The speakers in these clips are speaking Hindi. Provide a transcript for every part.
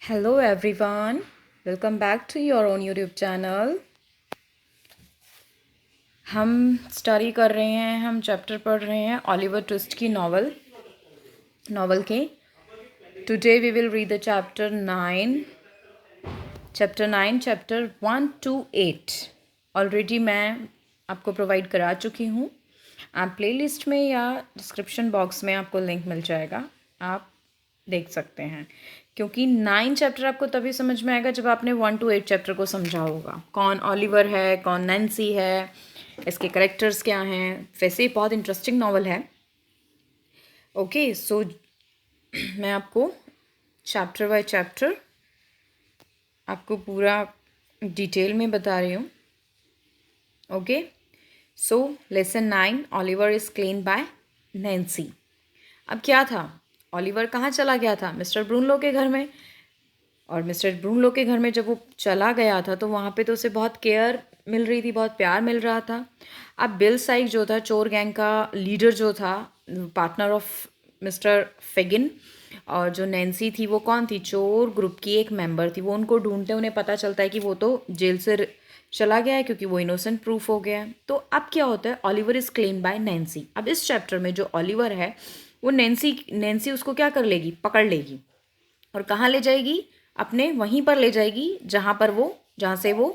Hello everyone, welcome back to your own YouTube channel. हम स्टडी कर रहे हैं, हम चैप्टर पढ़ रहे हैं ऑलिवर ट्विस्ट की नॉवल के. Today we will read the chapter 1 to 8. Already मैं आपको प्रोवाइड करा चुकी हूँ. आप प्लेलिस्ट में या डिस्क्रिप्शन बॉक्स में आपको लिंक मिल जाएगा, आप देख सकते हैं. क्योंकि 9 चैप्टर आपको तभी समझ में आएगा जब आपने 1 to 8 चैप्टर को समझा होगा. कौन ऑलिवर है, कौन नैन्सी है, इसके करेक्टर्स क्या हैं. वैसे बहुत इंटरेस्टिंग नॉवल है. ओके, सो मैं आपको चैप्टर बाय चैप्टर आपको पूरा डिटेल में बता रही हूँ. Okay, so lesson 9, Oliver is claimed by Nancy. अब क्या था, ऑलिवर कहाँ चला गया था? मिस्टर ब्रूनलो के घर में. और मिस्टर ब्रूनलो के घर में जब वो चला गया था तो वहाँ पे तो उसे बहुत केयर मिल रही थी, बहुत प्यार मिल रहा था. अब बिल साइक जो था, चोर गैंग का लीडर जो था, पार्टनर ऑफ मिस्टर फेगिन, और जो नैन्सी थी वो कौन थी? चोर ग्रुप की एक मेंबर थी. वो उनको ढूंढते उन्हें पता चलता है कि वो तो जेल से चला गया है क्योंकि वो इनोसेंट प्रूफ हो गया है. तो अब क्या होता है, Oliver is claimed by Nancy. अब इस चैप्टर में जो ऑलिवर है वो नैन्सी उसको क्या कर लेगी? पकड़ लेगी. और कहाँ ले जाएगी? अपने वहीं पर ले जाएगी जहाँ से वो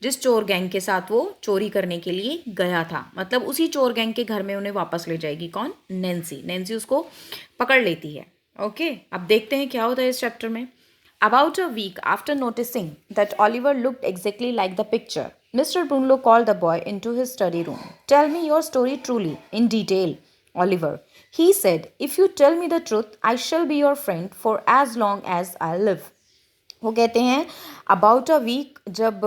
जिस चोर गैंग के साथ वो चोरी करने के लिए गया था. मतलब उसी चोर गैंग के घर में उन्हें वापस ले जाएगी. कौन? नैन्सी उसको पकड़ लेती है. ओके, अब देखते हैं क्या होता है इस चैप्टर में. About a week after noticing that Oliver looked exactly like the picture, Mr. Brunlow called the boy into his study room. Tell me your story truly, in detail, Oliver. He said, if you tell me the truth, I shall be your friend for as long as I live. वो कहते हैं अबाउट अ वीक, जब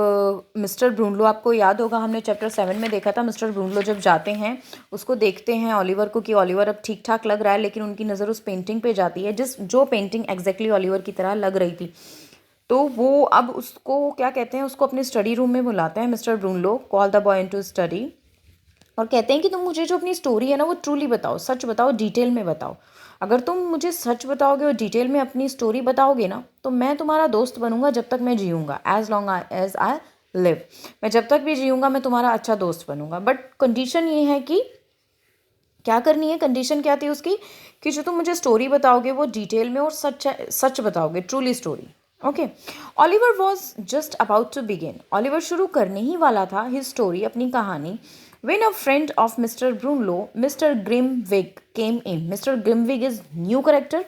मिस्टर ब्रूनलो, आपको याद होगा हमने चैप्टर 7 में देखा था, मिस्टर ब्रूनलो जब जाते हैं उसको देखते हैं ऑलिवर को कि ऑलिवर अब ठीक ठाक लग रहा है, लेकिन उनकी नज़र उस पेंटिंग पे जाती है जो पेंटिंग एग्जैक्टली ऑलिवर की तरह लग रही थी. तो वो अब उसको क्या कहते हैं, उसको अपने स्टडी रूम में बुलाते हैं mister Brownlow, call the boy into study, और कहते हैं कि तुम मुझे जो अपनी स्टोरी है ना वो ट्रूली बताओ, सच बताओ, डिटेल में बताओ. अगर तुम मुझे सच बताओगे और डिटेल में अपनी स्टोरी बताओगे ना तो मैं तुम्हारा दोस्त बनूंगा जब तक मैं जीऊँगा. As long as I live, मैं जब तक भी जीऊँगा मैं तुम्हारा अच्छा दोस्त बनूंगा. बट कंडीशन ये है कि क्या करनी है. कंडीशन क्या थी उसकी? कि जो तुम मुझे स्टोरी बताओगे वो डिटेल में और सच बताओगे, truly story. Okay, Oliver was just about to begin. Oliver शुरू करने ही वाला था हिज स्टोरी, अपनी कहानी. When a friend of Mr. Brunlo, Mr. Grimwig, came in. Mr. Grimwig is new character.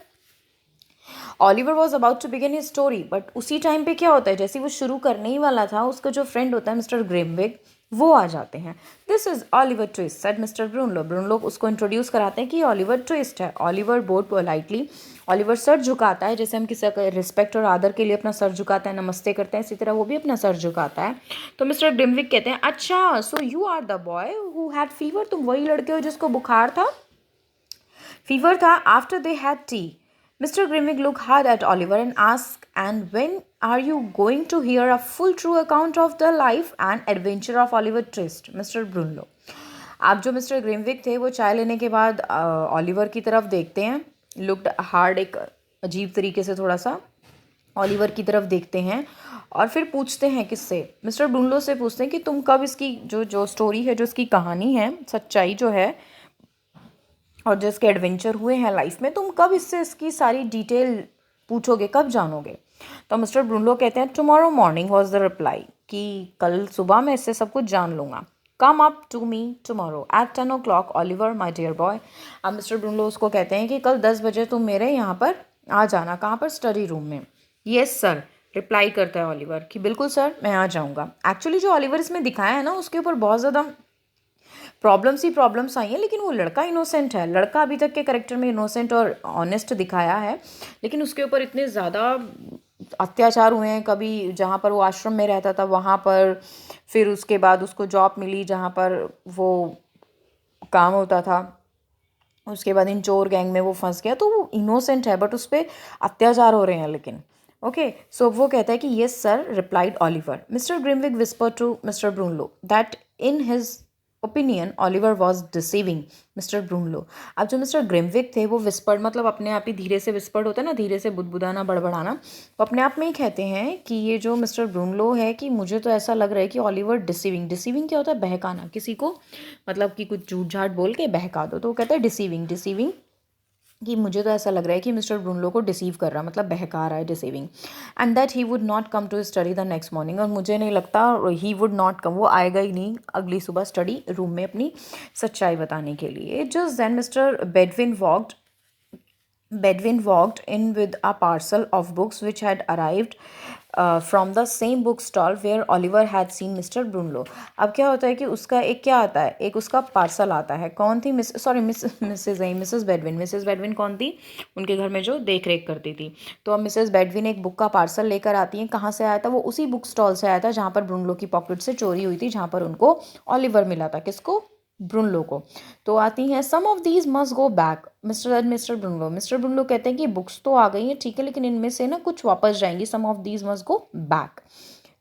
Oliver was about to begin his story, but उसी टाइम पे क्या होता है, जैसे वो शुरू करने ही वाला था, उसका जो फ्रेंड होता है मिस्टर ग्रिमविग, वो आ जाते हैं. This is Oliver Twist, said mister Brownlow. Brownlow उसको इंट्रोड्यूस कराते हैं कि ऑलिवर ट्विस्ट है. ऑलिवर बोर्ड पोलाइटली, ऑलिवर सर झुकाता है, जैसे हम किसी रिस्पेक्ट और आदर के लिए अपना सर झुकाते हैं, नमस्ते करते हैं, इसी तरह वो भी अपना सर झुकाता है. तो मिस्टर ग्रिमविग कहते हैं, अच्छा, so you are the boy who had fever. तुम वही लड़के हो जिसको बुखार था, फीवर था. After they had tea, Mr. Grimwig looked hard at Oliver and asked, and when are you going to hear a full true account of the life and adventure of Oliver Twist, Mr. Brunlo? आप जो मिस्टर ग्रिमविग थे वो चाय लेने के बाद ऑलिवर की तरफ देखते हैं. लुक्ड हार्ड, एक अजीब तरीके से थोड़ा सा ऑलिवर की तरफ देखते हैं और फिर पूछते हैं किससे? मिस्टर ब्रूनलो से पूछते हैं कि तुम कब इसकी जो स्टोरी है, जो इसकी कहानी है, सच्चाई जो है और जो इसके एडवेंचर हुए हैं लाइफ में, तुम कब इससे इसकी सारी डिटेल पूछोगे, कब जानोगे? तो मिस्टर ब्रूनलो कहते हैं, tomorrow morning was the reply, कि कल सुबह मैं इससे सब कुछ जान लूँगा. Come up to me tomorrow at 10 o'clock, Oliver my dear boy. अब मिस्टर ब्रूनलो उसको कहते हैं कि कल 10 बजे तुम मेरे यहाँ पर आ जाना. कहाँ पर? स्टडी रूम में. येस सर, रिप्लाई करता है ऑलिवर कि बिल्कुल सर, मैं आ जाऊँगा. एक्चुअली जो ऑलिवर इसमें दिखाया है ना, उसके ऊपर बहुत ज़्यादा प्रॉब्लम्स आई हैं, लेकिन वो लड़का इनोसेंट है. लड़का अभी तक के करेक्टर में इनोसेंट और ऑनेस्ट दिखाया है, लेकिन उसके ऊपर इतने ज़्यादा अत्याचार हुए हैं. कभी जहाँ पर वो आश्रम में रहता था वहाँ पर, फिर उसके बाद उसको जॉब मिली जहाँ पर वो काम होता था, उसके बाद इन चोर गैंग में वो फंस गया. तो वो इनोसेंट है बट उस पर अत्याचार हो रहे हैं. लेकिन ओके, सो वो कहता है कि yes sir, replied Oliver. Mister Grimwig whisper to mister Brownlow that in his opinion Oliver was deceiving mister Brownlow. अब जो मिस्टर ग्रिमविक थे वो विस्पर्ड, मतलब अपने आप ही धीरे से विस्पर्ड होता है ना, धीरे से बुदबुदाना बड़बड़ाना, वो अपने आप में ही कहते हैं कि ये जो मिस्टर ब्रूनलो है कि मुझे तो ऐसा लग रहा है कि ऑलिवर डिसीविंग, डिसीविंग क्या होता है, बहकाना किसी को, मतलब कि कुछ झूठ झाट बोल के बहका दो, तो वो कहते हैं डिसीविंग, डिसीविंग कि मुझे तो ऐसा लग रहा है कि मिस्टर ब्रूनलो को डिसीव कर रहा, मतलब बहका रहा है, deceiving. And that he would not come to study the next morning, और मुझे नहीं लगता ही वुड नॉट कम, वो आएगा ही नहीं अगली सुबह स्टडी रूम में अपनी सच्चाई बताने के लिए। Just then mister Bedouin walked in with a parcel of books which had arrived from the same bookstall where Oliver had seen Mr. Brunlo। अब क्या होता है कि उसका एक क्या आता है, एक उसका पार्सल आता है। कौन थी? Mrs Bedwin. मिसेस बेडविन कौन थी? उनके घर में जो देख रेख करती थी। तो अब मिसेस बेडविन एक बुक का पार्सल लेकर आती हैं। कहाँ से आया था वो? उसी बुक स्टॉल से आया था जहाँ पर ब्रुनलो की पॉकेट से चोरी हुई थी, जहाँ पर उनको ऑलिवर मिला था। किसको? ब्रुनलो को। तो आती हैं, some of these must go back mister Brownlow. Mister Brownlow कहते हैं कि बुक्स तो आ गई हैं, ठीक है, लेकिन इनमें से ना कुछ वापस जाएंगी। Some of these must go back.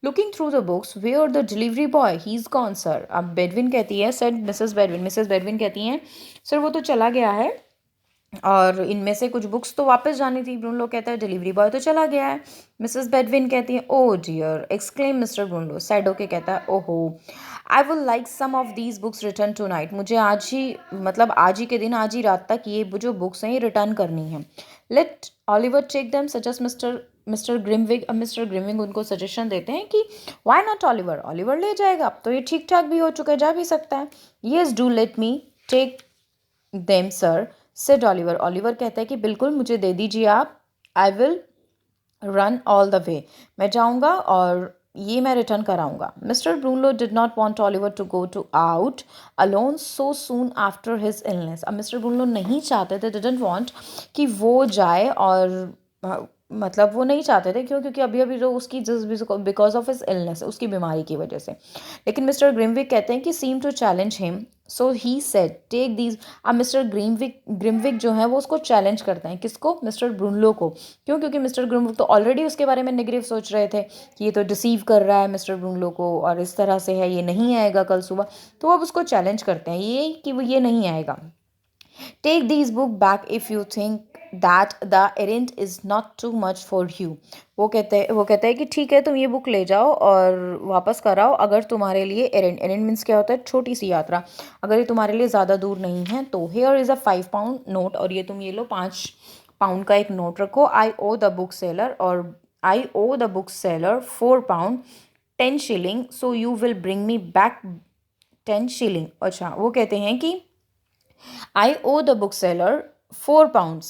Looking through the books, where the delivery boy? He is gone sir. अब बेडविन कहती है, sir Mrs Bedwin, Mrs Bedwin कहती हैं, सर वो तो चला गया है, और इनमें से कुछ बुक्स तो वापस जानी थी। ब्रूनलो कहता है डिलीवरी बॉय तो चला गया है। मिसेस बेडविन कहती है, oh dear, exclaim mister Brownlow, sad होके कहता है, ओहो, I will like some of these books return tonight. मुझे आज ही, मतलब आज ही के दिन, आज ही रात तक ये जो बुक्स हैं ये रिटर्न करनी है। Let Oliver take them, suggest mister Grimwig. अब मिस्टर ग्रिमविग उनको सजेशन देते हैं कि वाई नॉट ऑलिवर, ऑलिवर ले जाएगा, अब तो ये ठीक ठाक भी हो चुका है, जा भी सकता है। Yes do let me take them sir, said Oliver. Oliver कहता है कि बिल्कुल मुझे दे दीजिए आप, I will run all the way, मैं जाऊंगा और ये मैं रिटर्न कराऊंगा। Mister Brownlow did not want Oliver to go to out alone so soon after his illness. अब मिस्टर ब्रूनलो नहीं चाहते थे, डिडंट वॉन्ट कि वो जाए, और मतलब वो नहीं चाहते थे, क्यों? क्योंकि अभी अभी जो उसकी just because of his illness, उसकी बीमारी की वजह से। लेकिन मिस्टर ग्रिमविक कहते हैं कि seem to challenge him, so he said take these. अब मिस्टर ग्रिमविक जो है वो उसको चैलेंज करते हैं। किसको? मिस्टर ब्रूनलो को। क्यों? क्योंकि मिस्टर ग्रिमविक तो ऑलरेडी उसके बारे में नेगेटिव सोच रहे थे कि ये तो डिसीव कर रहा है मिस्टर ब्रूनलो को, और इस तरह से है, ये नहीं आएगा कल सुबह। तो अब उसको चैलेंज करते हैं ये कि वो ये नहीं आएगा। Take this book back if you think that the errand is not too much for you. वो कहते हैं कि ठीक है, तुम ये बुक ले जाओ और वापस कराओ, अगर तुम्हारे लिए एरेंट मीन्स क्या होता है? छोटी सी यात्रा। अगर ये तुम्हारे लिए ज़्यादा दूर नहीं है तो here is a 5 pound note, और ये तुम ये लो 5 पाउंड का एक नोट रखो। I owe the book seller, और I owe the book seller 4 pound 10 shilling, so you will bring me back 10 shilling. अच्छा, वो कहते हैं कि I owe the bookseller 4 pounds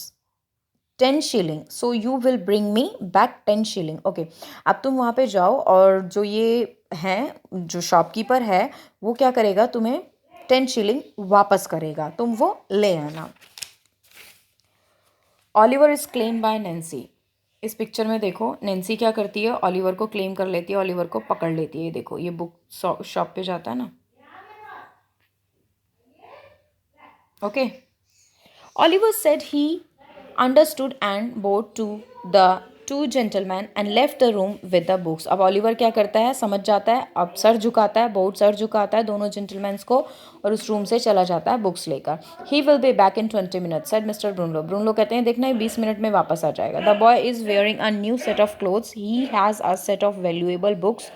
10 shilling, so you will bring me back 10 shilling। Okay, अब तुम वहाँ पे जाओ, और जो ये है, जो शॉपकीपर है, वो क्या करेगा? तुम्हें 10 शिलिंग वापस करेगा, तुम वो ले आना। Oliver is claim bye Nancy. इस पिक्चर में देखो, नैन्सी क्या करती है? ऑलिवर को क्लेम कर लेती है, ऑलिवर को पकड़ लेती है। ये देखो, ये बुक शॉप पे जाता है ना। Okay, Oliver said he understood and bowed to the two gentlemen and left the room with the books। अब ऑलिवर क्या करता है? समझ जाता है, अब सर झुकाता है, बोर्ड सर झुकाता है दोनों जेंटलमैन्स को, और उस रूम से चला जाता है बुक्स लेकर। He will be back in 20 minutes said mister Brownlow. Brownlow कहते हैं देखना, ये 20 मिनट में वापस आ जाएगा। The boy is wearing a new set of clothes, he has a set of valuable books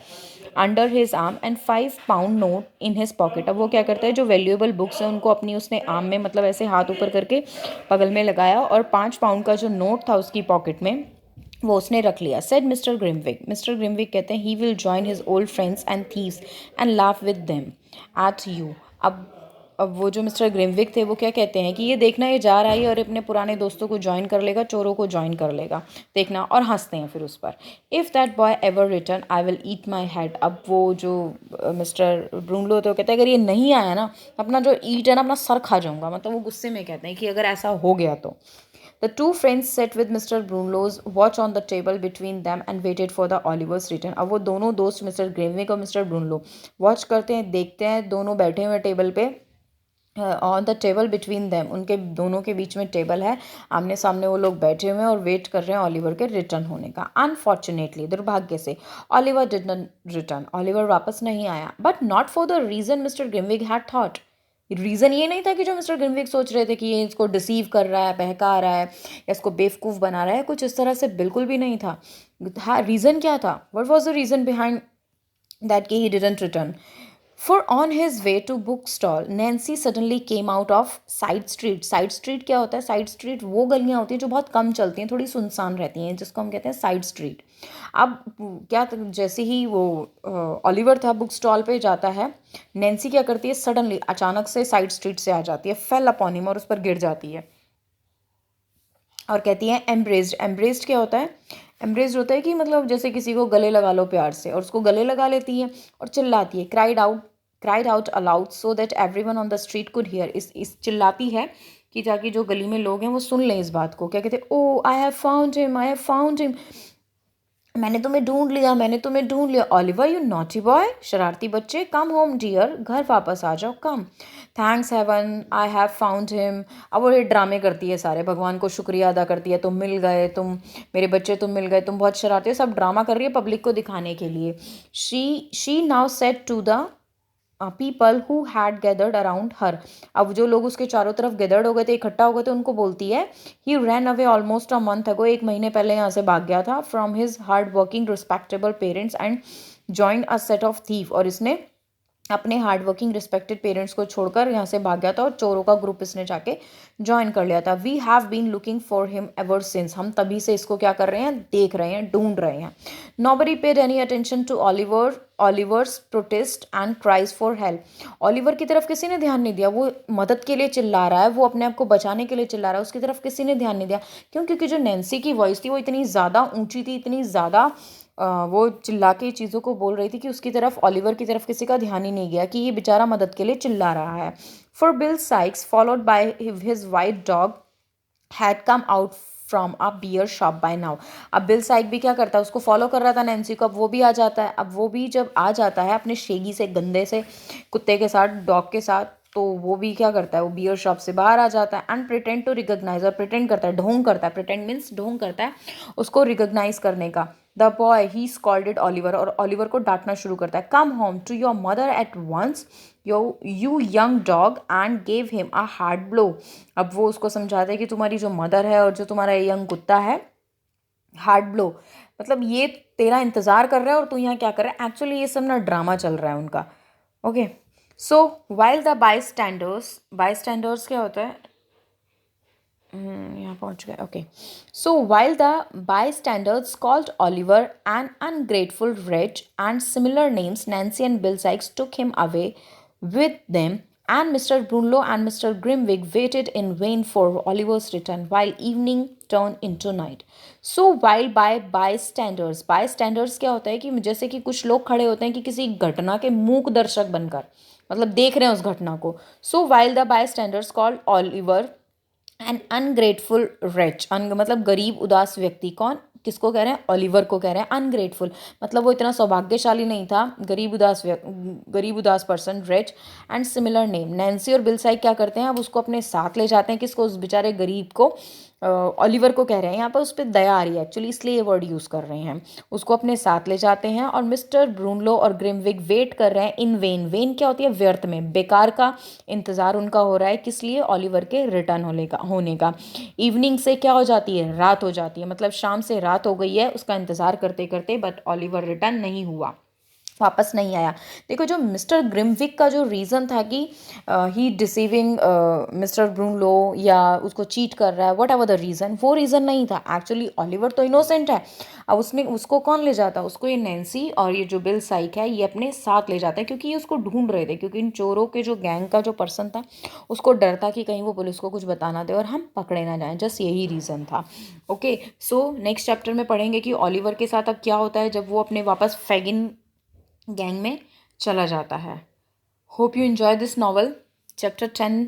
under his arm and 5 pound note in his pocket. अब वो क्या करता है? जो वैल्यूएबल बुक्स हैं उनको अपनी उसने आर्म में, मतलब ऐसे हाथ ऊपर करके बगल में लगाया, और 5 पाउंड का जो नोट था उसकी पॉकेट में वो उसने रख लिया। Said mister Grimwig. Mister Grimwig कहते हैं he will join his old friends and thieves and laugh with them at you. अब वो जो मिस्टर ग्रिमविक थे वो क्या कहते हैं कि ये देखना, ये जा रहा है और अपने पुराने दोस्तों को ज्वाइन कर लेगा, चोरों को ज्वाइन कर लेगा, देखना, और हंसते हैं फिर उस पर। If that boy ever return I will eat my head. अब वो जो मिस्टर ब्रूनलो तो कहते हैं अगर ये नहीं आया ना, अपना जो ईट है ना, अपना सर खा जाऊंगा, मतलब वो गुस्से में कहते हैं कि अगर ऐसा हो गया तो। The two friends sat with Mr. Brownlow's watch on the table between them and waited for the Oliver's return। अब वो दोनों दोस्त मिस्टर ग्रेमविक और मिस्टर ब्रूनलो वॉच करते हैं, देखते हैं, दोनों बैठे हुए टेबल पे, on the table between them, उनके दोनों के बीच में टेबल है, आमने सामने वो लोग बैठे हुए हैं और वेट कर रहे हैं ऑलिवर के रिटर्न होने का। अनफॉर्चुनेटली, दुर्भाग्य से, Oliver did not return, Oliver वापस नहीं आया। But not for the reason mister Grimwig had thought, reason ये नहीं था कि जो मिस्टर ग्रिमविग सोच रहे थे कि ये इसको डिसीव कर रहा है, बहका रहा है या इसको बेवकूफ़ बना रहा है, कुछ इस तरह से बिल्कुल भी नहीं था। हाँ, रीज़न क्या था? What was the reason behind that he didn't return? For on his way to bookstall, Nancy suddenly came out of side street. Side street क्या होता है? Side street वो गलियाँ होती हैं जो बहुत कम चलती हैं, थोड़ी सुनसान रहती हैं, जिसको हम कहते हैं साइड स्ट्रीट। अब क्या, जैसे ही वो ऑलिवर था बुक स्टॉल पे जाता है, नैन्सी क्या करती है, सडनली अचानक से साइड स्ट्रीट से आ जाती है, फेल अपॉन हिम, और उस पर गिर जाती है और कहती है एम्ब्रेस्ड। एम्ब्रेस्ड क्या होता है? एम्ब्रेस्ड होता है कि मतलब जैसे किसी को गले लगा लो प्यार से, और उसको गले लगा लेती है और चिल्लाती है, cried out allowed so that everyone on the street could hear. इस चिल्लाती है कि ताकि जो गली में लोग हैं वो सुन लें इस बात को। क्या कहते हैं? Oh I have found him, I have found him, मैंने तुम्हें ढूंढ लिया, मैंने तुम्हें ढूंढ लिया। ऑलिवर यू नॉटी बॉय, शरारती बच्चे, कम होम डियर, घर वापस आ जाओ, come. Thanks heaven I have found him. अब वो ये ड्रामे करती है सारे, भगवान को शुक्रिया अदा करती है, तुम मिल गए, तुम मेरे बच्चे, तुम मिल गए, तुम बहुत शरारती हो, सब ड्रामा कर रही है पब्लिक को दिखाने के लिए। She now said to the people who had gathered around her, अब जो लोग उसके चारों तरफ गैदर्ड हो गए थे, इकट्ठा हो गए थे, उनको बोलती है, he ran away almost a month ago, एक महीने पहले यहाँ से भाग गया था, from his hard working respectable parents and join a set of thief, और इसने अपने हार्ड वर्किंग रिस्पेक्टेड पेरेंट्स को छोड़कर यहाँ से भाग गया था और चोरों का ग्रुप इसने जाके ज्वाइन कर लिया था। We have been looking for him ever since, हम तभी से इसको क्या कर रहे हैं, देख रहे हैं, ढूंढ रहे हैं। Nobody paid any attention to Oliver's protest and cries for help, Oliver की तरफ किसी ने ध्यान नहीं दिया, वो मदद के लिए चिल्ला रहा है, वो अपने आप को बचाने के लिए चिल्ला रहा है, उसकी तरफ किसी ने ध्यान नहीं दिया। क्यों? क्योंकि जो नैन्सी की वॉइस थी वो इतनी ज़्यादा ऊंची थी, इतनी ज़्यादा वो चिल्ला के चीज़ों को बोल रही थी कि उसकी तरफ, ऑलिवर की तरफ किसी का ध्यान ही नहीं गया कि ये बेचारा मदद के लिए चिल्ला रहा है। For Bill Sikes followed by his white dog had come out from a beer shop by now. अब बिल साइक भी क्या करता है, उसको फॉलो कर रहा था नैन्सी को, अब वो भी आ जाता है। अब वो भी जब आ जाता है अपने शेगी से, गंदे से कुत्ते के साथ, डॉग के साथ, तो वो भी क्या करता है, वो बियर शॉप से बाहर आ जाता है एंड प्रिटेंड टू रिकॉग्नाइज, और प्रिटेंड करता है, ढोंग करता है, प्रिटेंड मीन्स ढोंग करता है उसको रिकॉग्नाइज करने का। The boy he scolded Oliver, और ऑलिवर को डांटना शुरू करता है, come home to your mother at once you young dog, and gave him a hard blow. अब वो उसको समझाता है कि तुम्हारी जो मदर है और जो तुम्हारा यंग कुत्ता है, हार्ड ब्लो मतलब ये तेरा इंतज़ार कर रहा है और तू यहाँ क्या कर रहा है। एक्चुअली ये सब ना ड्रामा चल रहा है उनका। Okay, so while the bystanders क्या होता है, यहाँ पहुँच गए। Okay, so while the bystanders called Oliver an ungrateful wretch and similar names, Nancy and Bill Sykes took him away with them, and Mr. Brunlow and Mr. Grimwig waited in vain for Oliver's return while evening turned into night. So while bystanders क्या होता है कि जैसे कि कुछ लोग खड़े होते हैं कि किसी घटना के मूक दर्शक बनकर, मतलब देख रहे हैं उस घटना को। So while the bystanders called Oliver an ungrateful wretch, मतलब गरीब उदास व्यक्ति, कौन, किसको कह रहे हैं, ऑलिवर को कह रहे हैं अनग्रेटफुल, मतलब वो इतना सौभाग्यशाली नहीं था, गरीब उदास person, reach and similar name. Nancy और बिल साइक क्या करते हैं, अब उसको अपने साथ ले जाते हैं, किसको, उस बेचारे गरीब को, ऑलिवर को कह रहे हैं, यहाँ पर उस पर दया आ रही है एक्चुअली, इसलिए ये वर्ड यूज़ कर रहे हैं, उसको अपने साथ ले जाते हैं। और मिस्टर ब्रूनलो और ग्रिमविग वेट कर रहे हैं इन वेन, वेन क्या होती है, व्यर्थ में, बेकार का इंतज़ार उनका हो रहा है, किस लिए, ऑलिवर के रिटर्न होने का। इवनिंग से क्या हो जाती है, रात हो जाती है, मतलब शाम से रात हो गई है उसका इंतज़ार करते करते, बट ऑलिवर रिटर्न नहीं हुआ, वापस नहीं आया। देखो जो मिस्टर ग्रिमविक का जो रीज़न था कि ही डिसीविंग मिस्टर ब्रूनलो या उसको चीट कर रहा है, वट एवर द रीज़न, वो रीज़न नहीं था एक्चुअली, ऑलिवर तो इनोसेंट है। अब उसको कौन ले जाता, उसको ये नैन्सी और ये जो बिल साइक है ये अपने साथ ले जाता है, क्योंकि ये उसको ढूंढ रहे थे, क्योंकि इन चोरों के जो गैंग का जो पर्सन था उसको डर था कि कहीं वो पुलिस को कुछ बताना दे और हम पकड़े ना जाएं, जस्ट यही रीज़न था। ओके, सो नेक्स्ट चैप्टर में पढ़ेंगे कि ऑलिवर के साथ अब क्या होता है जब वो अपने वापस फैगिन गैंग में चला जाता है। Hope you enjoy this novel. Chapter 10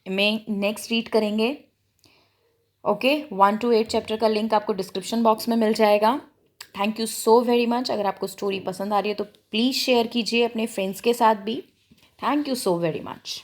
में नेक्स्ट रीड करेंगे। ओके, 1 to 8 चैप्टर का लिंक आपको डिस्क्रिप्शन बॉक्स में मिल जाएगा। Thank you so very much. अगर आपको स्टोरी पसंद आ रही है तो प्लीज़ शेयर कीजिए अपने फ्रेंड्स के साथ भी। Thank you so very much.